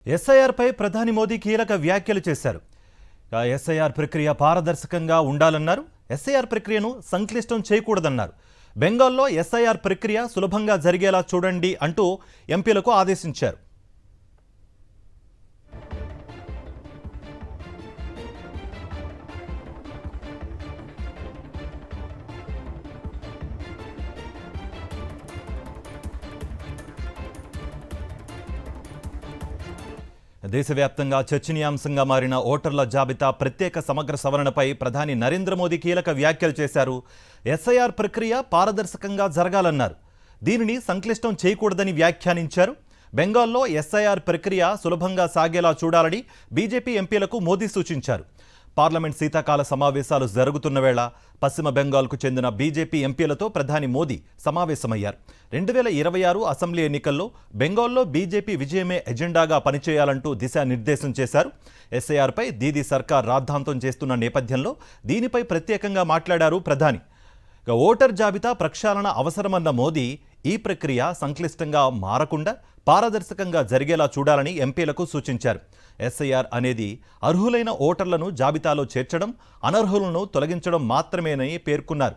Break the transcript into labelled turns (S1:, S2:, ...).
S1: SIR పై ప్రధాని మోదీ కీలక వ్యాఖ్యలు చేశారు. ఎస్ఐఆర్ ప్రక్రియ పారదర్శకంగా ఉండాలన్నారు. ఎస్ఐఆర్ ప్రక్రియను సంక్లిష్టం చేయకూడదన్నారు. బెంగాల్లో ఎస్ఐఆర్ ప్రక్రియ సులభంగా జరిగేలా చూడండి అంటూ ఎంపీలకు ఆదేశించారు. దేశవ్యాప్తంగా చర్చనీయాంశంగా మారిన ఓటర్ల జాబితా ప్రత్యేక సమగ్ర సవరణపై ప్రధాని నరేంద్ర మోదీ కీలక వ్యాఖ్యలు చేశారు. ఎస్ఐఆర్ ప్రక్రియ పారదర్శకంగా జరగాలన్నారు. దీనిని సంక్లిష్టం చేయకూడదని వ్యాఖ్యానించారు. బెంగాల్లో ఎస్ఐఆర్ ప్రక్రియ సులభంగా సాగేలా చూడాలని బీజేపీ ఎంపీలకు మోదీ సూచించారు. పార్లమెంట్ శీతాకాల సమావేశాలు జరుగుతున్న వేళ పశ్చిమ బెంగాల్కు చెందిన బీజేపీ ఎంపీలతో ప్రధాని మోదీ సమావేశమయ్యారు. 2026 అసెంబ్లీ ఎన్నికల్లో బెంగాల్లో బీజేపీ విజయమే ఎజెండాగా పనిచేయాలంటూ దిశానిర్దేశం చేశారు. ఎస్ఐఆర్పై దీదీ సర్కార్ రాద్ధాంతం చేస్తున్న నేపథ్యంలో దీనిపై ప్రత్యేకంగా మాట్లాడారు ప్రధాని. ఓటర్ జాబితా ప్రక్షాళన అవసరమన్న మోదీ ఈ ప్రక్రియ సంక్లిష్టంగా మారకుండా పారదర్శకంగా జరిగేలా చూడాలని ఎంపీలకు సూచించారు. ఎస్ఐఆర్ అనేది అర్హులైన ఓటర్లను జాబితాలో చేర్చడం, అనర్హులను తొలగించడం మాత్రమేనని పేర్కొన్నారు.